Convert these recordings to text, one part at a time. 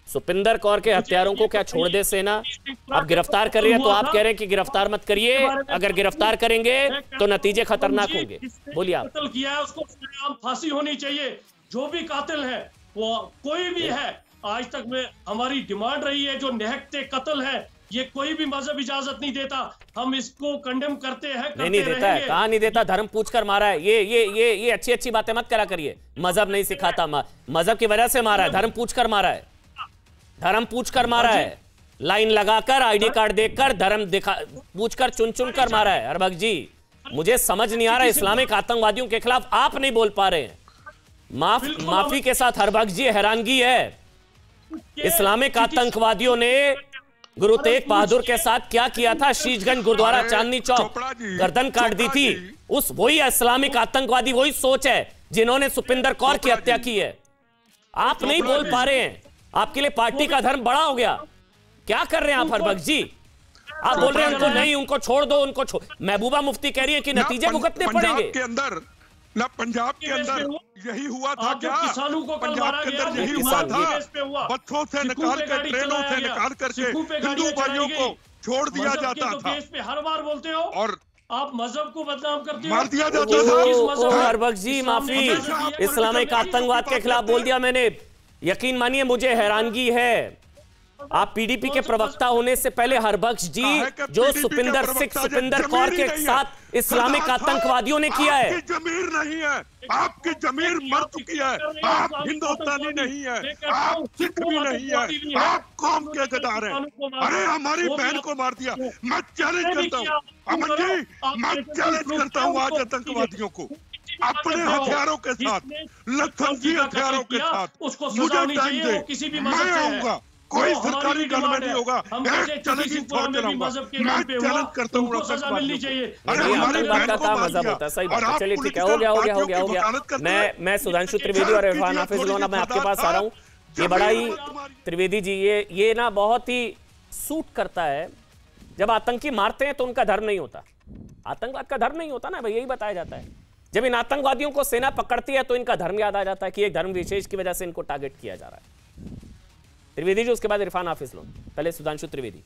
सुपिंदर कौर के हत्यारों को क्या छोड़ दे सेना? अब गिरफ्तार कर रही है तो आप कह रहे हैं कि गिरफ्तार मत करिए, अगर गिरफ्तार करेंगे तो नतीजे खतरनाक होंगे। बोलिए आप। कत्ल किया है उसको फांसी होनी चाहिए। जो भी कातिल है वो कोई भी है, आज तक में हमारी डिमांड रही है, जो निहत्ते कत्ल है ये कोई भी मजहब इजाजत नहीं देता, हम इसको कंडेम करते हैं, नहीं देता है, कहाँ नहीं देता? धर्म पूछकर मारा है। ये अच्छी बातें मत करा करिए। मजहब नहीं सिखाता, मजहब की वजह से मारा है, धर्म पूछकर मारा है, धर्म पूछकर मारा है, लाइन लगाकर आईडी कार्ड देखकर धर्म पूछकर चुन कर मारा है। हरबख्श जी, मुझे समझ नहीं आ रहा, इस्लामिक आतंकवादियों के खिलाफ आप नहीं बोल पा रहे हैं। माफी के साथ हरबख्श जी, हैरानगी है। इस्लामिक आतंकवादियों ने गुरु तेग बहादुर के साथ क्या किया था? शीशगंज गुरुद्वारा चांदनी चौक गर्दन काट दी थी। वही इस्लामिक आतंकवादी, वही सोच है जिन्होंने सुपिंदर कौर की हत्या की है। आप नहीं बोल पा रहे हैं, आपके लिए पार्टी का धर्म बड़ा हो गया। क्या कर रहे हैं आप हरबख्श जी? आप बोल रहे हैं उनको नहीं, उनको छोड़ दो, उनको छोड़। महबूबा मुफ्ती कह रही है कि नतीजे भुगतने पड़ेंगे। के अंदर ना पंजाब के अंदर यही हुआ था क्या? किसानों को पंजाब के अंदर यही हुआ था, बच्चों से निकाल कर, ट्रेनों से निकाल करके हिंदू भाइयों को छोड़ दिया जाता था। हर बार बोलते हो और आप मजहब को बदनाम करते हो, मार दिया जाता था। हरबख्श जी माफी, इस्लामिक आतंकवाद के खिलाफ बोल दिया मैंने। यकीन मानिए मुझे हैरानगी है, आप पीडीपी के प्रवक्ता होने से पहले हरबख्श जी, जो सुपिंदर कौर के साथ इस्लामिक आतंकवादियों ने किया है। आपकी जमीर नहीं है, आपकी जमीर मर चुकी है, आप हिंदुस्तानी नहीं है, आप सिख भी नहीं है, आप कौम के गद्दार हैं। अरे हमारी बहन को मार दिया। मैं चैलेंज करता हूँ अमन जी, मैं चैलेंज करता हूँ आज आतंकवादियों को अपने हथियारों के साथ, लखनजी हथियारों के साथ। मुझे टाइम दे, मैं आऊंगा, कोई सरकारी गन में नहीं होगा। एक चैलेंज छोड़ के रहूंगा, मैं चैलेंज करता हूँ। अरे हमारी बात का मजहब होता है, सही बात है। चलिए ठीक है, हो गया। मैं सुधांशु त्रिवेदी और इरफान हाफिज लोना, मैं आपके पास आ रहा हूँ। ये बड़ा ही त्रिवेदी जी, ये ना बहुत ही सूट करता है। जब आतंकी मारते हैं तो उनका धर्म नहीं होता, आतंकवाद का धर्म नहीं होता ना भाई, यही बताया जाता है। जब इन आतंकवादियों को सेना पकड़ती है तो इनका धर्म याद आ जाता है कि एक धर्म विशेष की वजह से इनको टारगेट किया जा रहा है। त्रिवेदी जी, उसके बाद इरफान हाफिज लोग, पहले सुधांशु त्रिवेदी।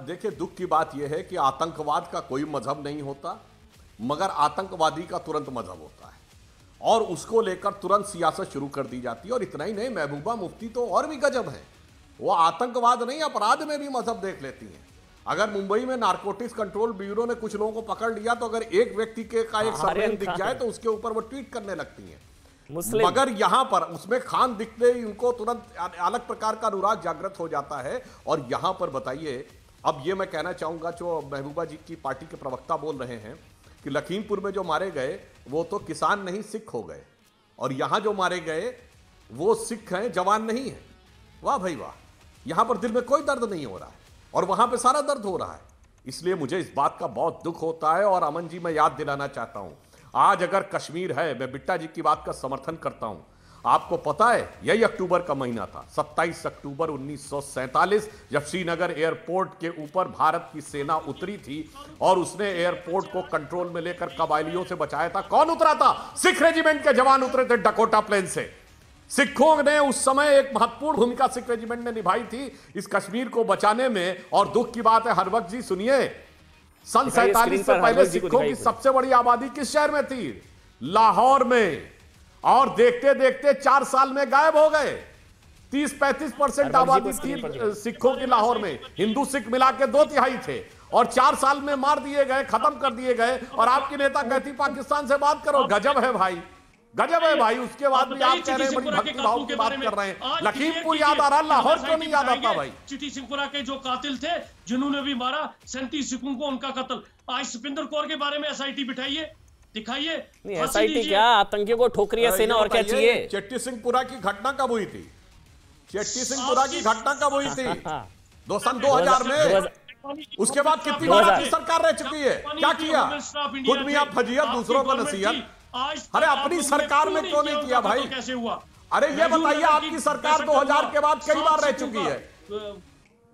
देखिए, दुख की बात यह है कि आतंकवाद का कोई मजहब नहीं होता, मगर आतंकवादी का तुरंत मजहब होता है और उसको लेकर तुरंत सियासत शुरू कर दी जाती है। और इतना ही नहीं, महबूबा मुफ्ती तो और भी गजब है, वो आतंकवाद नहीं अपराध में भी मजहब देख लेती हैं। अगर मुंबई में नारकोटिक्स कंट्रोल ब्यूरो ने कुछ लोगों को पकड़ लिया तो अगर एक व्यक्ति का एक सरनेम दिख जाए तो उसके ऊपर वो ट्वीट करने लगती हैं। मगर यहां पर उसमें खान दिखते ही उनको तुरंत अलग प्रकार का अनुराग जागृत हो जाता है। और यहां पर बताइए, अब ये मैं कहना चाहूंगा, जो महबूबा जी की पार्टी के प्रवक्ता बोल रहे हैं कि लखीमपुर में जो मारे गए वो तो किसान नहीं सिख हो गए, और यहां जो मारे गए वो सिख हैं, जवान नहीं है। वाह भाई वाह, यहां पर दिल में कोई दर्द नहीं हो रहा है और वहां पे सारा दर्द हो रहा है। इसलिए मुझे इस बात का बहुत दुख होता है। और अमन जी, मैं याद दिलाना चाहता हूं, आज अगर कश्मीर है, मैं बिट्टा जी की बात का समर्थन करता हूं। आपको पता है यही अक्टूबर का महीना था, 27 अक्टूबर 1947, जब श्रीनगर एयरपोर्ट के ऊपर भारत की सेना उतरी थी और उसने एयरपोर्ट को कंट्रोल में लेकर कबायलियों से बचाया था। कौन उतरा था? सिख रेजिमेंट के जवान उतरे थे डकोटा प्लेन से। सिखों ने उस समय एक महत्वपूर्ण भूमिका सिख रेजिमेंट ने निभाई थी इस कश्मीर को बचाने में। और दुख की बात है हरबख्श जी, सुनिए, सन 47 से पहले सिखों की सबसे बड़ी आबादी किस शहर में थी? लाहौर में। और देखते देखते 4 साल में गायब हो गए। 30-35% आबादी थी सिखों की लाहौर में, हिंदू सिख मिला के 2/3 थे, और 4 साल में मार दिए गए, खत्म कर दिए गए। और आपकी नेता कहती पाकिस्तान से बात करो। गजब है भाई, गजब है भाई। उसके बाद भी आप कह रहे हैं बड़ी भक्तिभाव की बात कर रहे हैं। लखीमपुर याद आ रहा, लाहौर क्यों नहीं याद आता भाई? चिटी सिंहपुरा के जो कातिल थे, जिन्होंने भी मारा 37 सिखों को, उनका कत्ल। आज सुपिंदर कौर के बारे में एसआईटी बिठाइए, दिखाइए। एसआईटी क्या, आतंकियों को ठोक रही है सेना, और क्या चाहिए? चिट्टी सिंहपुरा की घटना कब हुई थी? चिट्टी सिंहपुरा की घटना कब हुई थी? सन 2000 में। उसके बाद कितनी बार आपकी सरकार रह चुकी है? क्या किया? खुद मियां फजीहत, दूसरों को नसीहत। अरे अपनी सरकार में क्यों नहीं किया भाई? कैसे हुआ? अरे ये बताइए, आपकी सरकार 2000 के बाद कई बार रह चुकी है।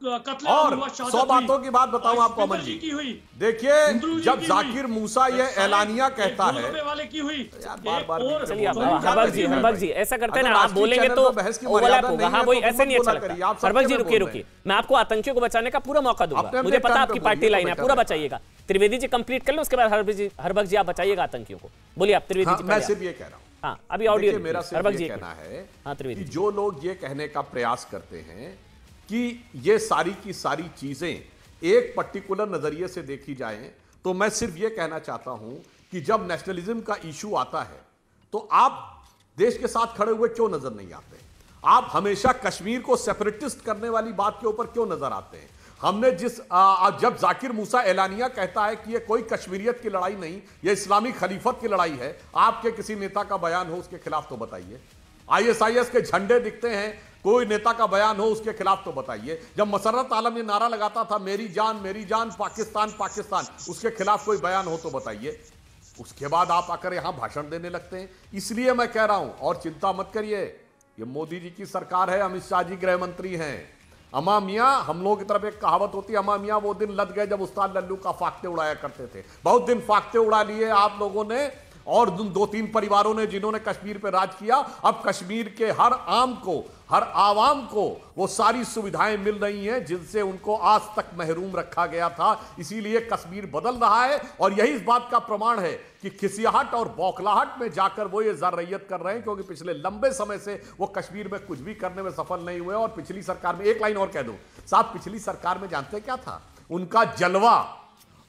कत्लेआम हुआ, और शहादत 100 बातों हुई। की बात बताऊं आज आपको अमन बिंदु जी की हुई, देखिए, बिंदु जी जब की जाकिर हुई, मूसा ये ऐलानिया कहता है, वाले की हुई, यार बार-बार एक और चलिए बोल रहे हैं। हरबख्श जी ऐसा करते हैं ना, अगर आप राष्ट्रीय बोलेंगे चैनल तो पर बहस की ओवरलैप मर्यादा होगा। नहीं हाँ है वही तो ऐसे नहीं अच्छा बोला करिए, लगता। आप सबके हरबख्श जी में रुकिए बोल रहे रुकिए, मैं आपको आतंकियों को बचाने का पूरा मौका दूंगा। अपने मुझे पता टर्न आपकी पे पार्टी बोलिए, लाइन है, तो पूरा बेटर बचाइएगा। त्रिवेदी जी कंप्लीट कर लो, उसके बाद हरबख्श जी आप बचाइएगा आतंकियों को। बोलिए आप त्रिवेदी जी। मैं सिर्फ ये कह रहा हूं, हाँ अभी ऑडियो देखिए, मेरा सिर्फ हरबख्श ये जी कहना है हाँ कि त्रिवेदी जो लोग ये कहने का प्रयास करते हैं कि ये सारी की सारी चीजें एक पर्टिकुलर नजरिए से देखी जाएं, तो मैं सिर्फ ये कहना चाहता हूं कि जब नेशनलिज्म का इशू आता है तो आप देश के साथ खड़े हुए क्यों नजर नहीं आते? आप हमेशा कश्मीर को सेपरेटिस्ट करने वाली बात के ऊपर क्यों नजर आते हैं? हमने जब जाकिर मूसा एलानिया कहता है कि ये कोई कश्मीरियत की लड़ाई नहीं, ये इस्लामी खलीफत की लड़ाई है, आपके किसी नेता का बयान हो उसके खिलाफ तो बताइए। ISIS के झंडे दिखते हैं, कोई नेता का बयान हो उसके खिलाफ तो बताइए। जब मसर्रत आलम ये नारा लगाता था मेरी जान पाकिस्तान पाकिस्तान, उसके खिलाफ कोई बयान हो तो बताइए। उसके बाद आप आकर यहां भाषण देने लगते हैं। इसलिए मैं कह रहा हूं, और चिंता मत करिए, ये मोदी जी की सरकार है, अमित शाह जी गृह मंत्री हैं। अमा मियां, हम लोगों की तरफ एक कहावत होती है, अमा मियां वो दिन लद गए जब उस्ताद लल्लू का फाख्ते उड़ाया करते थे। बहुत दिन फाख्ते उड़ा लिए आप लोगों ने और 2-3 परिवारों ने जिन्होंने कश्मीर पर राज किया। अब कश्मीर के हर आम को, हर आवाम को वो सारी सुविधाएं मिल रही हैं जिनसे उनको आज तक महरूम रखा गया था। इसीलिए कश्मीर बदल रहा है और यही इस बात का प्रमाण है कि खिसियाहट और बौखलाहट में जाकर वो ये ज़र-रैयत कर रहे हैं, क्योंकि पिछले लंबे समय से वो कश्मीर में कुछ भी करने में सफल नहीं हुए। और पिछली सरकार में, एक लाइन और कह दूं साहब, पिछली सरकार में जानते क्या था? उनका जलवा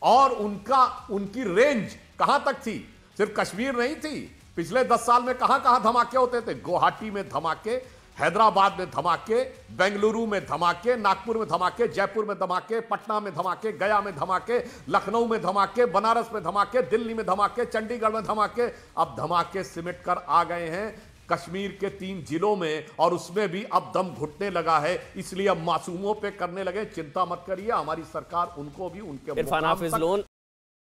और उनकी रेंज कहां तक थी? सिर्फ कश्मीर नहीं थी, पिछले 10 साल में कहां कहां धमाके होते थे। गुवाहाटी में धमाके, हैदराबाद में धमाके, बेंगलुरु में धमाके, नागपुर में धमाके, जयपुर में धमाके, पटना में धमाके, गया में धमाके, लखनऊ में धमाके, बनारस में धमाके, दिल्ली में धमाके, चंडीगढ़ में धमाके। अब धमाके सिमट कर आ गए हैं कश्मीर के 3 जिलों में, और उसमें भी अब दम घुटने लगा है। इसलिए अब मासूमों पे करने लगे। चिंता मत करिए, हमारी सरकार उनको भी उनके इरफान हाफिज लोन